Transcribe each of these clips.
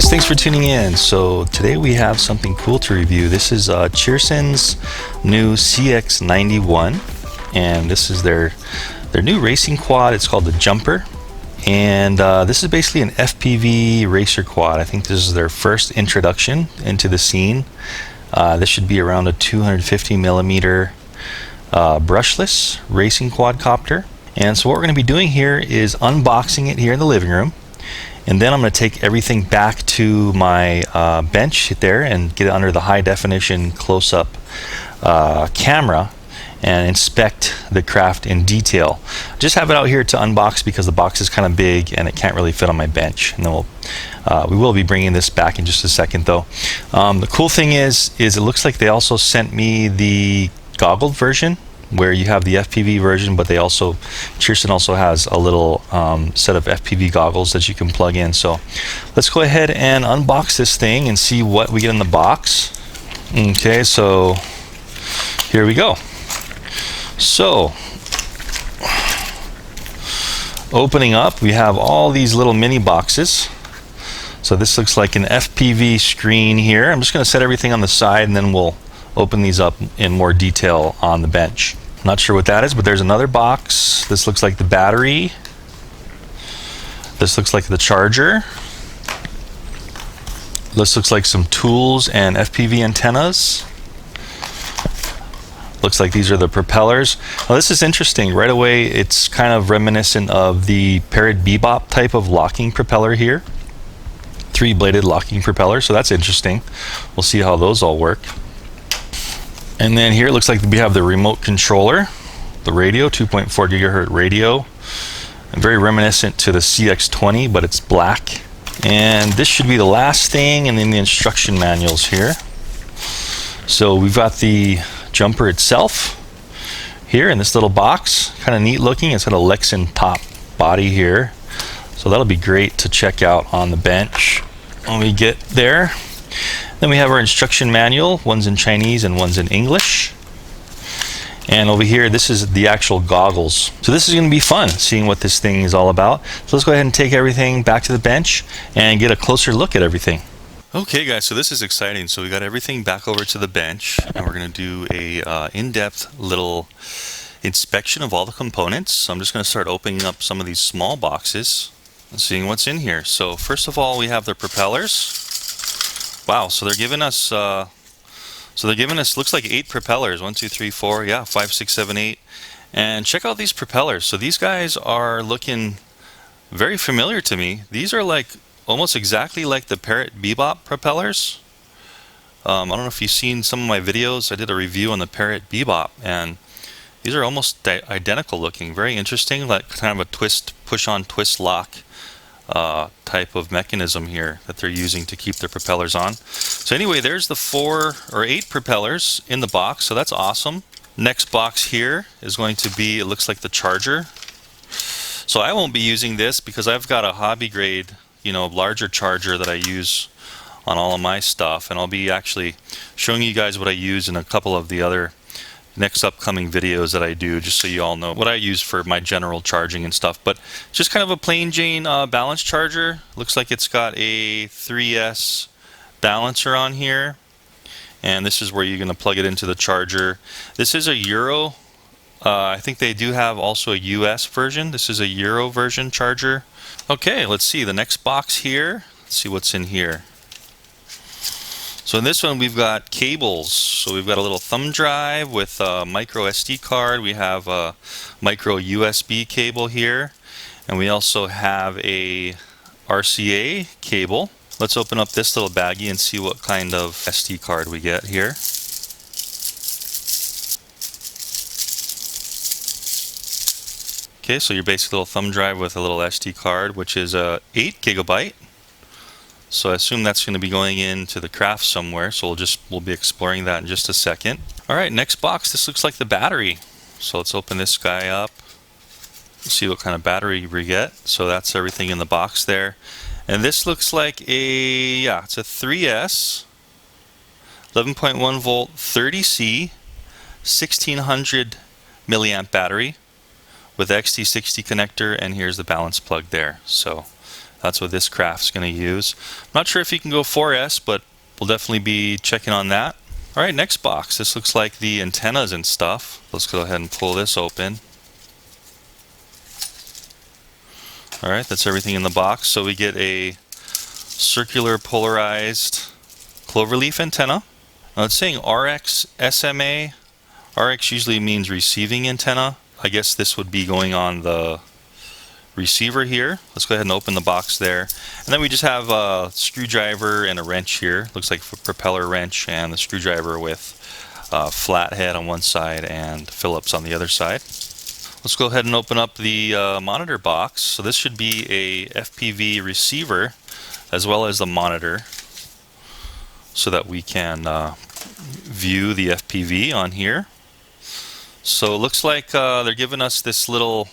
guys, thanks for tuning in. So today we have something cool to review. This is CHEERSON's new CX-91, and this is their new racing quad. It's called the Jumper, and this is basically an FPV racer quad. I think this is their first introduction into the scene. This should be around a 250 millimeter brushless racing quadcopter. And so what we're going to be doing here is unboxing it here in the living room. And then I'm going to take everything back to my bench there and get it under the high definition close-up camera and inspect the craft in detail. Just have it out here to unbox because the box is kind of big and it can't really fit on my bench. And then we will be bringing this back in just a second though. The cool thing is it looks like they also sent me the goggled version, where you have the FPV version, but CHEERSON also has a little set of FPV goggles that you can plug in. So let's go ahead and unbox this thing and see what we get in the box. Okay, so here we go. So opening up, we have all these little mini boxes. So this looks like an FPV screen here. I'm just going to set everything on the side and then we'll open these up in more detail on the bench. Not sure what that is, but there's another box. This looks like the battery. This looks like the charger. This looks like some tools and FPV antennas. Looks like these are the propellers. Now this is interesting. Right away, it's kind of reminiscent of the Parrot Bebop type of locking propeller here. 3-bladed locking propeller, so that's interesting. We'll see how those all work. And then here it looks like we have the remote controller, the radio, 2.4 gigahertz radio, and very reminiscent to the CX-20, but it's black. And this should be the last thing, and then the instruction manuals here. So we've got the jumper itself here in this little box, kind of neat looking. It's got a Lexan top body here, so that'll be great to check out on the bench when we get there. Then we have our instruction manual. One's in Chinese and one's in English. And over here, this is the actual goggles. So this is going to be fun, seeing what this thing is all about. So let's go ahead and take everything back to the bench and get a closer look at everything. Okay guys, so this is exciting. So we got everything back over to the bench, and we're going to do a in-depth little inspection of all the components. So I'm just going to start opening up some of these small boxes and seeing what's in here. So first of all, we have the propellers. Wow, so they're giving us looks like 8 propellers. 1, 2, 3, 4, yeah, 5, 6, 7, 8. And check out these propellers. So these guys are looking very familiar to me. These are like almost exactly like the Parrot Bebop propellers. I don't know if you've seen some of my videos. I did a review on the Parrot Bebop, and these are almost identical looking. Very interesting, like kind of a twist, push-on, twist lock type of mechanism here that they're using to keep their propellers on. So anyway, there's the 4 or 8 propellers in the box, so that's awesome. Next box here is going to be, it looks like the charger. So I won't be using this because I've got a hobby grade, larger charger that I use on all of my stuff, and I'll be actually showing you guys what I use in a couple of the other next upcoming videos that I do, just so you all know what I use for my general charging and stuff. But just kind of a plain Jane balance charger. Looks like it's got a 3S balancer on here, and this is where you're going to plug it into the charger. This is a Euro. I think they do have also a US version. This is a Euro version charger. Okay, let's see the next box here. Let's see what's in here. So in this one we've got cables. So we've got a little thumb drive with a micro SD card. We have a micro USB cable here, and we also have a RCA cable. Let's open up this little baggie and see what kind of SD card we get here. Okay, so your basic little thumb drive with a little SD card, which is a 8 gigabyte. So I assume that's going to be going into the craft somewhere, so we'll be exploring that in just a second. Alright, next box. This looks like the battery. So let's open this guy up. See what kind of battery we get. So that's everything in the box there. And this looks like it's a 3S 11.1 volt 30C 1600 milliamp battery with XT60 connector, and here's the balance plug there. So That's what this craft's going to use. I'm not sure if you can go 4S, but we'll definitely be checking on that. All right, next box. This looks like the antennas and stuff. Let's go ahead and pull this open. All right, that's everything in the box. So we get a circular polarized cloverleaf antenna. Now it's saying RX SMA. RX usually means receiving antenna. I guess this would be going on the receiver here. Let's go ahead and open the box there. And then we just have a screwdriver and a wrench here. Looks like a propeller wrench and the screwdriver with flathead on one side and Phillips on the other side. Let's go ahead and open up the monitor box. So this should be a FPV receiver as well as the monitor so that we can view the FPV on here. So it looks like they're giving us this little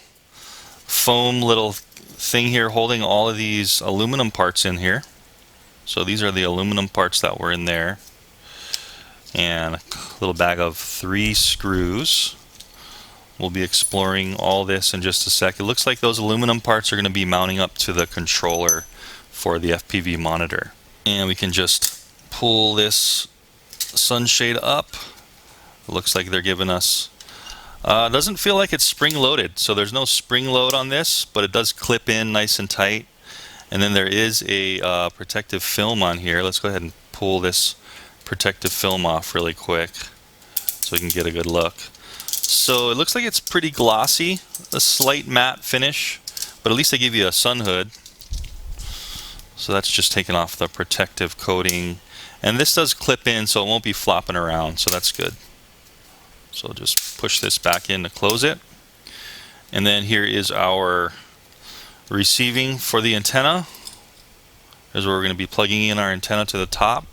foam little thing here holding all of these aluminum parts in here. So these are the aluminum parts that were in there, and a little bag of 3 screws. We'll be exploring all this in just a sec. It looks like those aluminum parts are going to be mounting up to the controller for the FPV monitor. And we can just pull this sunshade up. It looks like they're giving us doesn't feel like it's spring loaded, so there's no spring load on this, but it does clip in nice and tight. And then there is a protective film on here. Let's go ahead and pull this protective film off really quick so we can get a good look. So it looks like it's pretty glossy, a slight matte finish, but at least they give you a sun hood. So that's just taking off the protective coating. And this does clip in, so it won't be flopping around, so that's good. So just push this back in to close it. And then here is our receiving for the antenna. Here's where we're going to be plugging in our antenna to the top.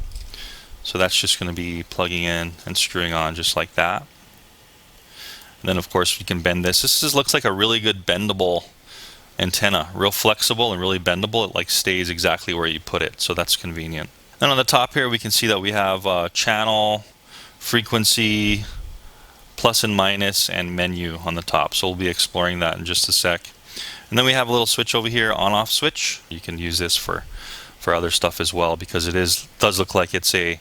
So that's just going to be plugging in and screwing on just like that. And then of course we can bend this. This looks like a really good bendable antenna. Real flexible and really bendable. It like stays exactly where you put it. So that's convenient. Then on the top here we can see that we have channel, frequency, plus and minus, and menu on the top. So we'll be exploring that in just a sec. And then we have a little switch over here, on-off switch. You can use this for other stuff as well, because it does look like it's a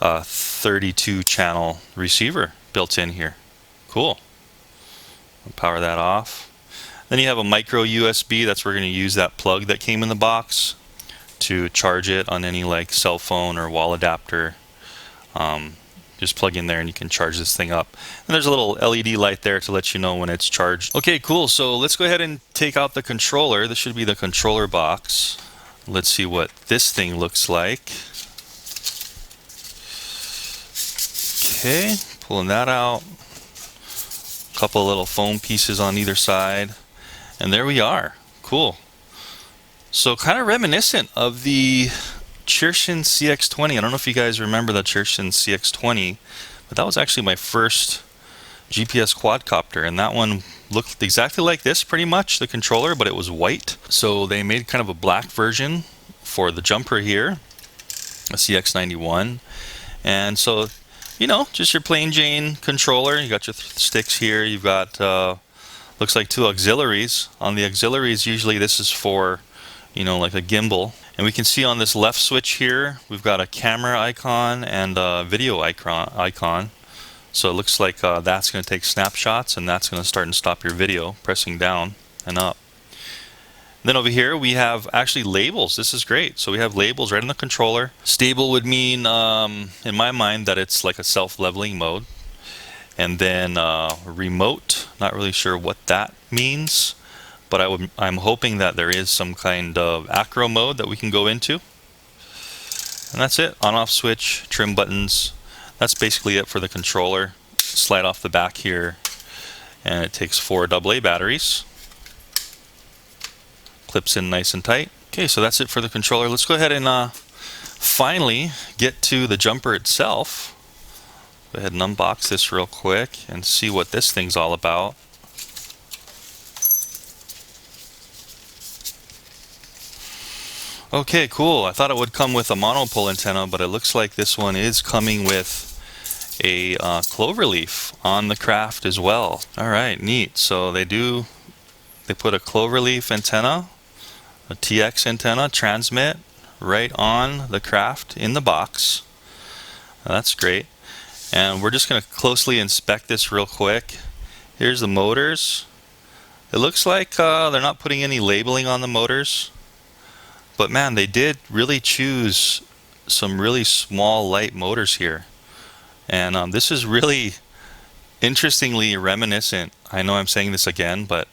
32 channel receiver built in here. Cool. I'll power that off. Then you have a micro USB. That's where we're going to use that plug that came in the box to charge it on any like cell phone or wall adapter. Just plug in there and you can charge this thing up. And there's a little LED light there to let you know when it's charged. Okay, cool. So let's go ahead and take out the controller. This should be the controller box. Let's see what this thing looks like. Okay, pulling that out. A couple little foam pieces on either side. And there we are. Cool. So kind of reminiscent of the CHEERSON CX-20. I don't know if you guys remember the CHEERSON CX-20, but that was actually my first GPS quadcopter, and that one looked exactly like this pretty much, the controller, but it was white. So they made kind of a black version for the jumper here, a CX-91. And so, you know, just your plain Jane controller. You got your sticks here. You've got looks like 2 auxiliaries. On the auxiliaries, usually this is for, you know, like a gimbal. And we can see on this left switch here, we've got a camera icon and a video icon. So it looks like that's going to take snapshots, and that's going to start and stop your video, pressing down and up. Then over here we have actually labels. This is great. So we have labels right in the controller. Stable would mean, in my mind, that it's like a self-leveling mode. And then remote, not really sure what that means. But I'm hoping that there is some kind of acro mode that we can go into. And that's it. On-off switch, trim buttons. That's basically it for the controller. Slide off the back here. And it takes 4 AA batteries. Clips in nice and tight. Okay, so that's it for the controller. Let's go ahead and finally get to the jumper itself. Go ahead and unbox this real quick and see what this thing's all about. Okay, cool. I thought it would come with a monopole antenna, but it looks like this one is coming with a cloverleaf on the craft as well. All right, neat. So they put a cloverleaf antenna A TX antenna transmit right on the craft in the box. Now, that's great. And we're just going to closely inspect this real quick. Here's the motors. It looks like they're not putting any labeling on the motors, but man, they did really choose some really small light motors here. And this is really interestingly reminiscent, I know I'm saying this again, but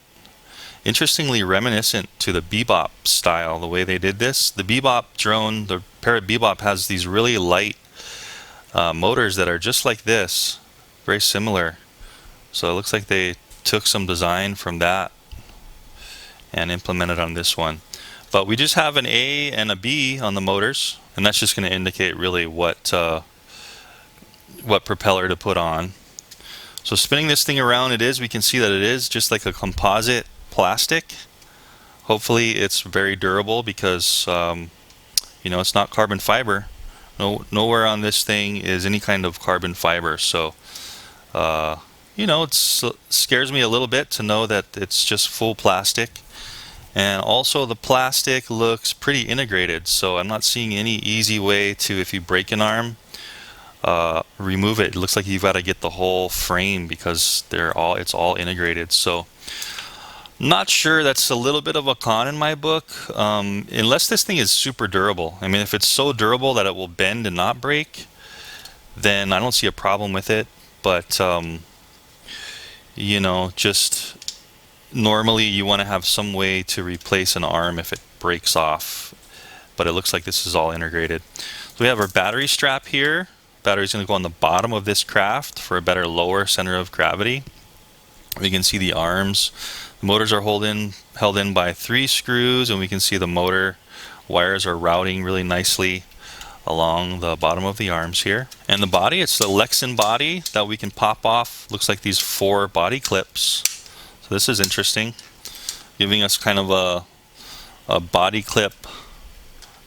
interestingly reminiscent to the Bebop style, the way they did this. The Bebop drone, the Parrot Bebop, has these really light motors that are just like this, very similar. So it looks like they took some design from that and implemented on this one. But we just have an A and a B on the motors, and that's just going to indicate really what propeller to put on. So spinning this thing around, we can see that it is just like a composite plastic. Hopefully it's very durable because it's not carbon fiber. Nowhere on this thing is any kind of carbon fiber. So it scares me a little bit to know that it's just full plastic. And also the plastic looks pretty integrated, so I'm not seeing any easy way to, if you break an arm, remove it. It looks like you've got to get the whole frame because it's all integrated. So not sure, that's a little bit of a con in my book, unless this thing is super durable. I mean, if it's so durable that it will bend and not break, then I don't see a problem with it. But just normally you want to have some way to replace an arm if it breaks off, but it looks like this is all integrated. So we have our battery strap here. Battery's going to go on the bottom of this craft for a better lower center of gravity. We can see the arms. The motors are held in by 3 screws, and we can see the motor wires are routing really nicely along the bottom of the arms here. And the body, it's the Lexan body that we can pop off. Looks like these 4 body clips. So this is interesting, giving us kind of a body clip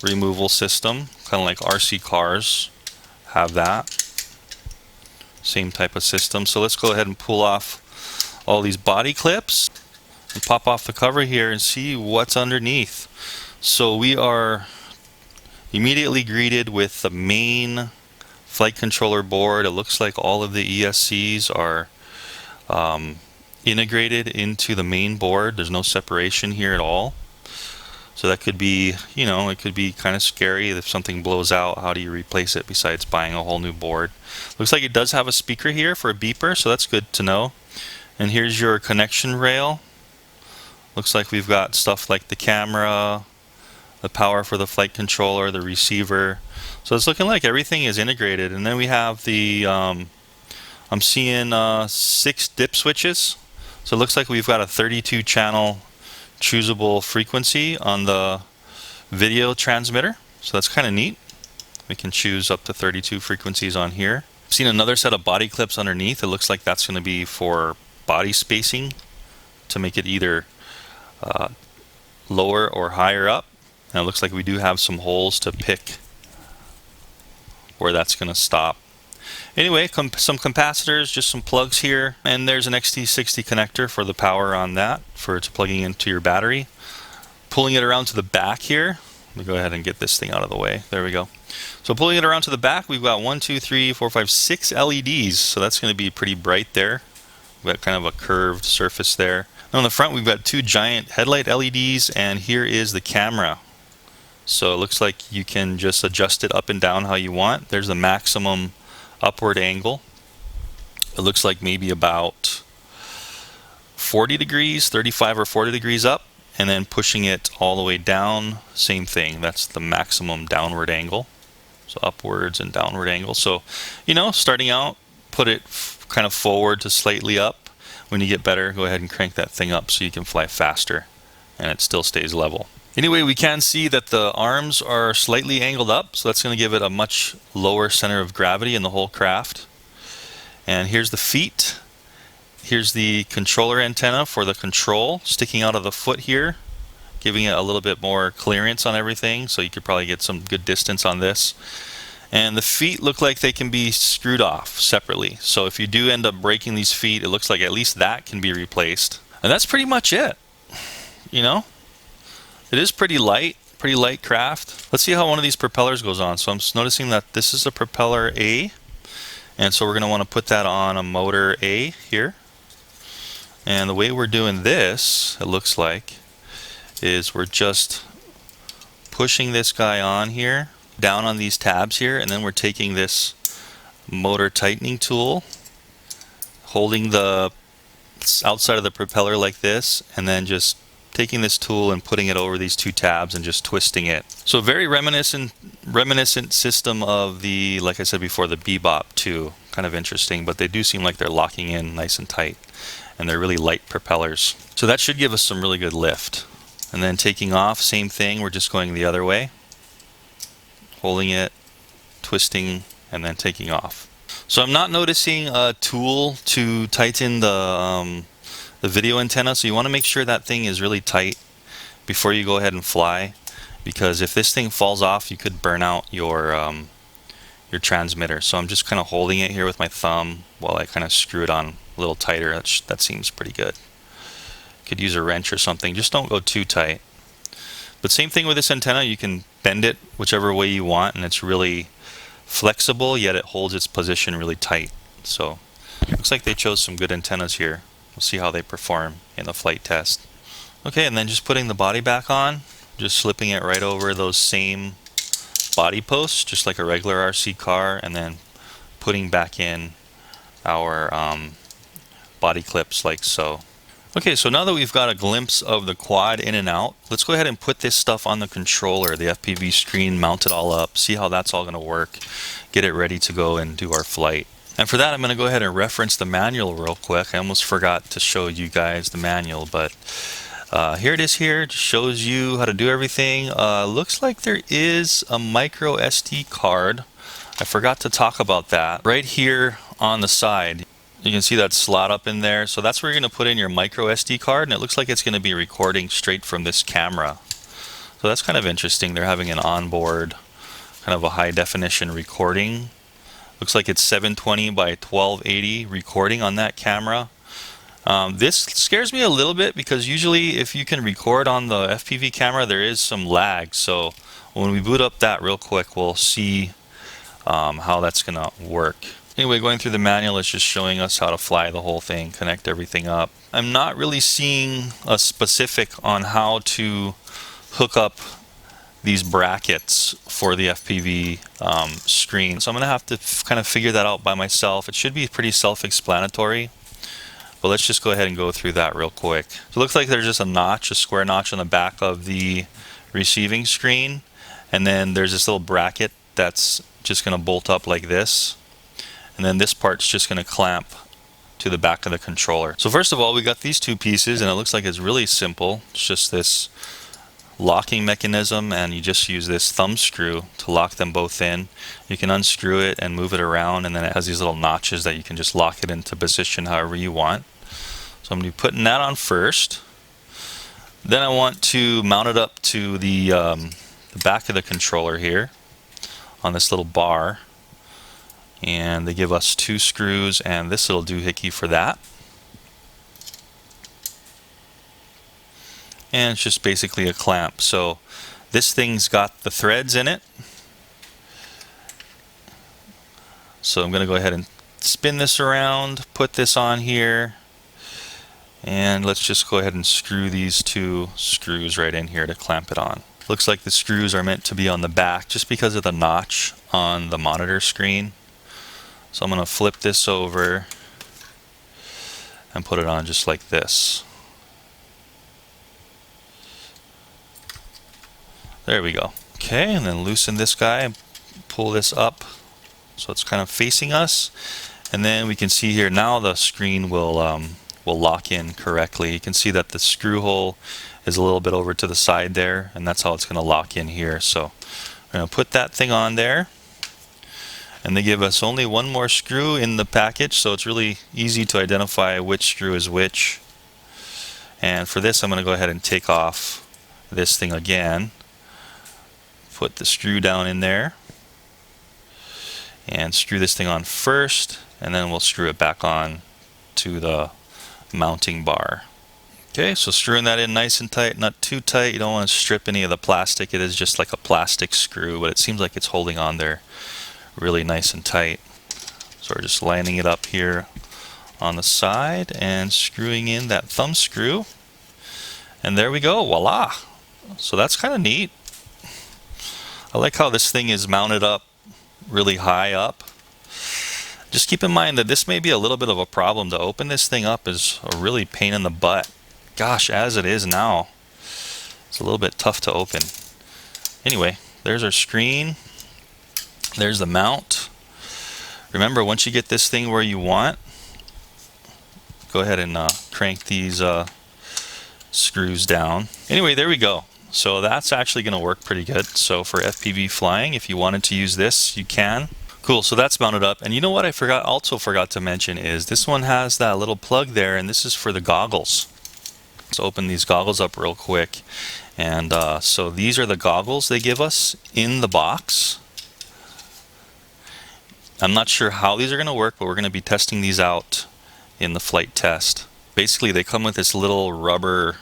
removal system, kind of like RC cars have that. Same type of system. So let's go ahead and pull off all these body clips and pop off the cover here and see what's underneath. So we are immediately greeted with the main flight controller board. It looks like all of the ESCs are integrated into the main board. There's no separation here at all. So that could be, it could be kind of scary if something blows out. How do you replace it besides buying a whole new board? Looks like it does have a speaker here for a beeper, so that's good to know. And here's your connection rail. Looks like we've got stuff like the camera, the power for the flight controller, the receiver. So it's looking like everything is integrated. And then we have the, I'm seeing 6 dip switches. So it looks like we've got a 32 channel choosable frequency on the video transmitter. So that's kind of neat. We can choose up to 32 frequencies on here. I've seen another set of body clips underneath. It looks like that's going to be for body spacing to make it either lower or higher up. And it looks like we do have some holes to pick where that's going to stop. Anyway, some capacitors, just some plugs here, and there's an XT60 connector for the power on that, for plugging into your battery. Pulling it around to the back here, let me go ahead and get this thing out of the way. There we go. So pulling it around to the back, we've got 1, 2, 3, 4, 5, 6 LEDs, so that's going to be pretty bright there. We've got kind of a curved surface there. And on the front, we've got 2 giant headlight LEDs, and here is the camera. So it looks like you can just adjust it up and down how you want. There's the maximum upward angle. It looks like maybe about 40 degrees, 35 or 40 degrees up, and then pushing it all the way down, same thing. That's the maximum downward angle. So upwards and downward angle. So, starting out, put it kind of forward to slightly up. When you get better, go ahead and crank that thing up so you can fly faster and it still stays level. Anyway, we can see that the arms are slightly angled up, so that's going to give it a much lower center of gravity in the whole craft. And here's the feet. Here's the controller antenna for the control sticking out of the foot here, giving it a little bit more clearance on everything, so you could probably get some good distance on this. And the feet look like they can be screwed off separately. So if you do end up breaking these feet, it looks like at least that can be replaced. And that's pretty much it. It is pretty light craft. Let's see how one of these propellers goes on. So I'm noticing that this is a propeller A, and so we're going to want to put that on a motor A here. And the way we're doing this, it looks like, is we're just pushing this guy on here, down on these tabs here, and then we're taking this motor tightening tool, holding the outside of the propeller like this, and then just taking this tool and putting it over these two tabs and just twisting it. So very reminiscent system of the, like I said before, the Bebop too. Kind of interesting, but they do seem like they're locking in nice and tight, and they're really light propellers. So that should give us some really good lift. And then taking off, same thing, we're just going the other way, holding it, twisting, and then taking off. So I'm not noticing a tool to tighten the video antenna, so you want to make sure that thing is really tight before you go ahead and fly, because if this thing falls off, you could burn out your transmitter. So I'm just kind of holding it here with my thumb while I kind of screw it on a little tighter. That seems pretty good. Could use a wrench or something, just don't go too tight. But same thing with this antenna, you can bend it whichever way you want, and it's really flexible, yet it holds its position really tight. So looks like they chose some good antennas here. We'll see how they perform in the flight test. Okay, and then just putting the body back on, just slipping it right over those same body posts, just like a regular RC car, and then putting back in our body clips like so. Okay, so now that we've got a glimpse of the quad in and out, let's go ahead and put this stuff on the controller, the FPV screen, mount it all up, see how that's all going to work, get it ready to go and do our flight. And for that, I'm going to go ahead and reference the manual real quick. I almost forgot to show you guys the manual, but here it is here. It just shows you how to do everything. Looks like there is a micro SD card. I forgot to talk about that. Right here on the side, you can see that slot up in there. So that's where you're going to put in your micro SD card, and it looks like it's going to be recording straight from this camera. So that's kind of interesting. They're having an onboard kind of a high definition recording. Looks like it's 720 by 1280 recording on that camera. This scares me a little bit because usually if you can record on the FPV camera, there is some lag. So when we boot up that real quick, we'll see how that's going to work. Anyway, going through the manual, it's just showing us how to fly the whole thing, connect everything up. I'm not really seeing a specific on how to hook up these brackets for the FPV screen. So I'm going to have to kind of figure that out by myself. It should be pretty self-explanatory, but let's just go ahead and go through that real quick. So it looks like there's just a notch, a square notch on the back of the receiving screen, and then there's this little bracket that's just going to bolt up like this. And then this part's just going to clamp to the back of the controller. So first of all, we got these two pieces, and it looks like it's really simple. It's just this locking mechanism, and you just use this thumb screw to lock them both in. You can unscrew it and move it around, and then it has these little notches that you can just lock it into position however you want. So I'm going to be putting that on first. Then I want to mount it up to the back of the controller here on this little bar. And they give us 2 screws and this little doohickey for that. And it's just basically a clamp. So this thing's got the threads in it. So I'm going to go ahead and spin this around, put this on here, and let's just go ahead and screw these 2 screws right in here to clamp it on. Looks like the screws are meant to be on the back just because of the notch on the monitor screen. So I'm going to flip this over and put it on just like this. There we go. Okay, and then loosen this guy and pull this up so it's kind of facing us. And then we can see here now the screen will lock in correctly. You can see that the screw hole is a little bit over to the side there, and that's how it's going to lock in here. So I'm going to put that thing on there. And they give us only 1 more screw in the package, so it's really easy to identify which screw is which. And for this, I'm going to go ahead and take off this thing again. Put the screw down in there. And screw this thing on first, and then we'll screw it back on to the mounting bar. Okay, so screwing that in nice and tight, not too tight. You don't want to strip any of the plastic. It is just like a plastic screw, but it seems like it's holding on there really nice and tight. So we're just lining it up here on the side and screwing in that thumb screw. And there we go, voila! So that's kind of neat. I like how this thing is mounted up really high up. Just keep in mind that this may be a little bit of a problem. To open this thing up is a really pain in the butt. Gosh, as it is now, it's a little bit tough to open. Anyway, there's our screen. There's the mount. Remember, once you get this thing where you want, go ahead and crank these screws down. Anyway, there we go. So that's actually going to work pretty good. So for FPV flying, if you wanted to use this, you can. Cool, so that's mounted up. And you know what I also forgot to mention is this one has that little plug there, and this is for the goggles. Let's open these goggles up real quick. And so these are the goggles they give us in the box. I'm not sure how these are going to work, but we're going to be testing these out in the flight test. Basically, they come with this little rubber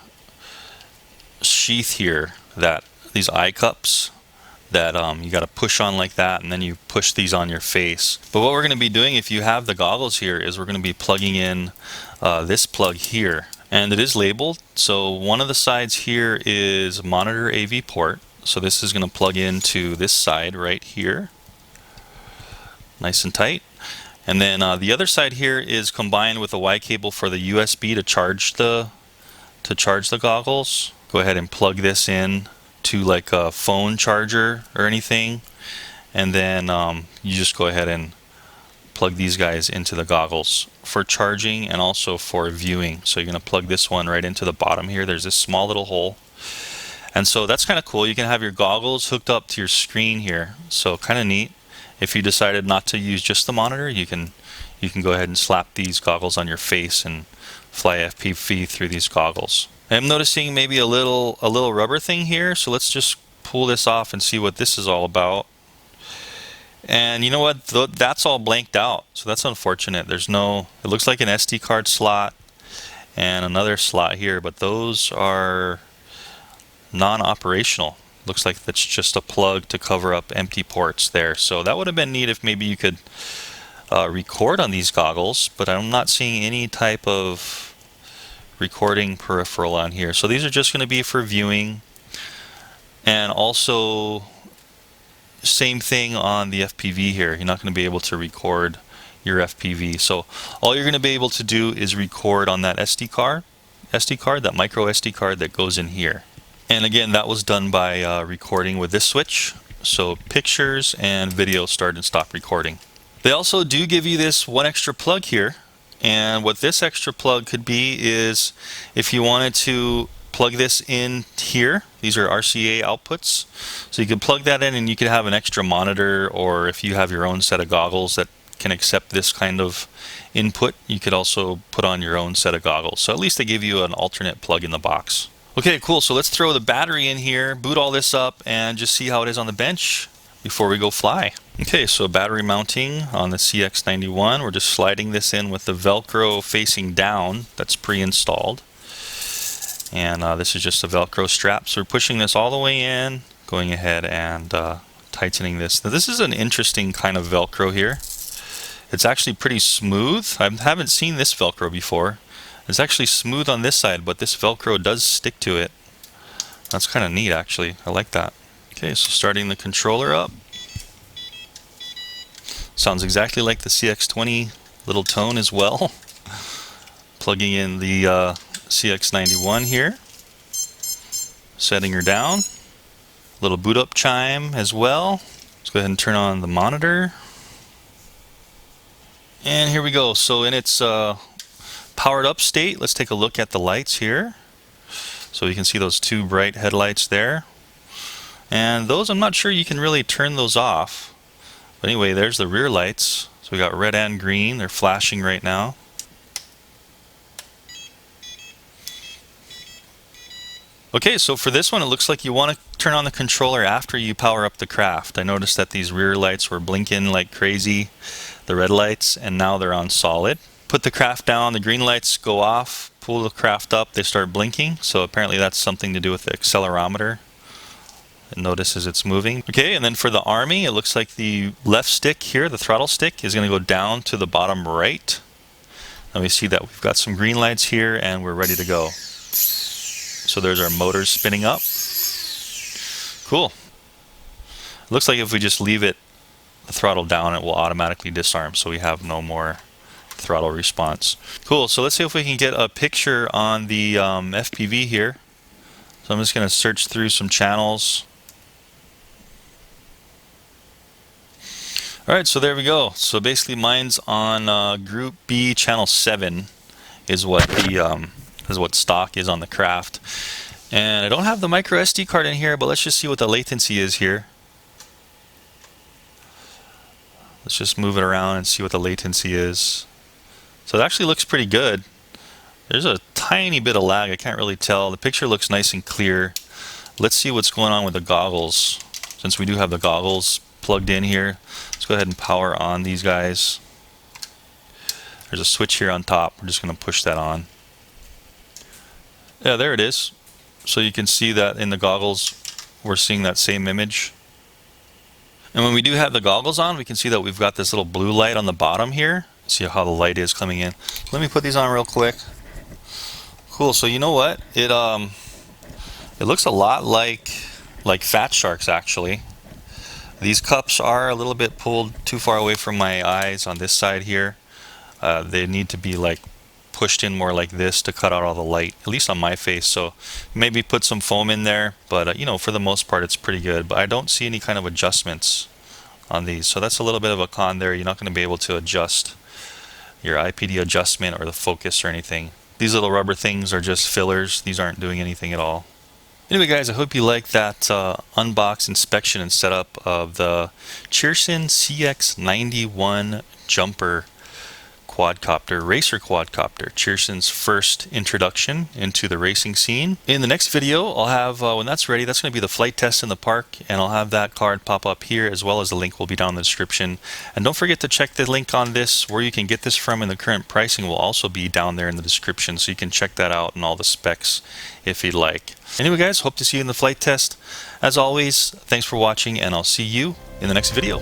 sheath here, that these eye cups that you got to push on like that, and then you push these on your face. But what we're going to be doing, if you have the goggles here, is we're going to be plugging in this plug here. And it is labeled. So one of the sides here is monitor AV port. So this is going to plug into this side right here. Nice and tight. And then the other side here is combined with a Y cable for the USB to charge the goggles. Go ahead and plug this in to like a phone charger or anything, and then you just go ahead and plug these guys into the goggles for charging and also for viewing. So you're going to plug this one right into the bottom here. There's this small little hole, and so that's kind of cool. You can have your goggles hooked up to your screen here, so kind of neat. If you decided not to use just the monitor, you can go ahead and slap these goggles on your face and fly FPV through these goggles. I'm noticing maybe a little rubber thing here, so let's just pull this off and see what this is all about. And you know what? That's all blanked out, so that's unfortunate. There's no, it looks like an SD card slot and another slot here, but those are non-operational. Looks like that's just a plug to cover up empty ports there. So that would have been neat if maybe you could record on these goggles, but I'm not seeing any type of recording peripheral on here. So these are just going to be for viewing, and also same thing on the FPV here. You're not going to be able to record your FPV. So all you're going to be able to do is record on that SD card, that micro SD card that goes in here. And again, that was done by recording with this switch. So pictures and video start and stop recording. They also do give you this one extra plug here. And what this extra plug could be is if you wanted to plug this in here, these are RCA outputs. So you could plug that in and you could have an extra monitor, or if you have your own set of goggles that can accept this kind of input, you could also put on your own set of goggles. So at least they give you an alternate plug in the box. Okay, cool. So let's throw the battery in here, boot all this up, and just see how it is on the bench before we go fly. Okay, so battery mounting on the CX-91. We're just sliding this in with the Velcro facing down that's pre-installed. And this is just a Velcro strap. So we're pushing this all the way in, going ahead and tightening this. Now this is an interesting kind of Velcro here. It's actually pretty smooth. I haven't seen this Velcro before. It's actually smooth on this side, but this Velcro does stick to it. That's kind of neat, actually. I like that. Okay, so starting the controller up. Sounds exactly like the CX-20 little tone as well. Plugging in the CX-91 here. Setting her down. Little boot up chime as well. Let's go ahead and turn on the monitor. And here we go. So in its powered up state, let's take a look at the lights here. So you can see those two bright headlights there. And those, I'm not sure you can really turn those off. But anyway, there's the rear lights. So we got red and green. They're flashing right now. Okay, so for this one, it looks like you want to turn on the controller after you power up the craft. I noticed that these rear lights were blinking like crazy, the red lights, and now they're on solid. Put the craft down, the green lights go off, pull the craft up, they start blinking. So apparently that's something to do with the accelerometer. It notices it's moving. Okay, and then for the arming, it looks like the left stick here, the throttle stick, is going to go down to the bottom right. And we see that we've got some green lights here and we're ready to go. So there's our motors spinning up. Cool. It looks like if we just leave it, the throttle down, it will automatically disarm, so we have no more throttle response. Cool, so let's see if we can get a picture on the FPV here. So I'm just going to search through some channels. Alright, so there we go. So basically mine's on Group B channel 7 is what the stock is on the craft. And I don't have the micro SD card in here, but let's just see what the latency is here. Let's just move it around and see what the latency is. So it actually looks pretty good. There's a tiny bit of lag, I can't really tell. The picture looks nice and clear. Let's see what's going on with the goggles. Since we do have the goggles plugged in here, let's go ahead and power on these guys. There's a switch here on top. We're just going to push that on. Yeah, there it is. So you can see that in the goggles we're seeing that same image. And when we do have the goggles on, we can see that we've got this little blue light on the bottom here. See how the light is coming in. Let me put these on real quick. Cool, so you know what? It looks a lot like Fat Shark's actually. These cups are a little bit pulled too far away from my eyes on this side here. They need to be like pushed in more like this to cut out all the light, at least on my face. So maybe put some foam in there, but you know, for the most part it's pretty good. But I don't see any kind of adjustments on these, so that's a little bit of a con there. You're not going to be able to adjust your IPD adjustment or the focus or anything. These little rubber things are just fillers. These aren't doing anything at all. Anyway guys, I hope you liked that unbox, inspection, and setup of the CHEERSON CX-91 jumper quadcopter, racer quadcopter, CHEERSON's first introduction into the racing scene. In the next video, I'll have, when that's ready, that's going to be the flight test in the park, and I'll have that card pop up here, as well as the link will be down in the description. And don't forget to check the link on this, where you can get this from, and the current pricing will also be down there in the description, so you can check that out and all the specs if you'd like. Anyway guys, hope to see you in the flight test. As always, thanks for watching, and I'll see you in the next video.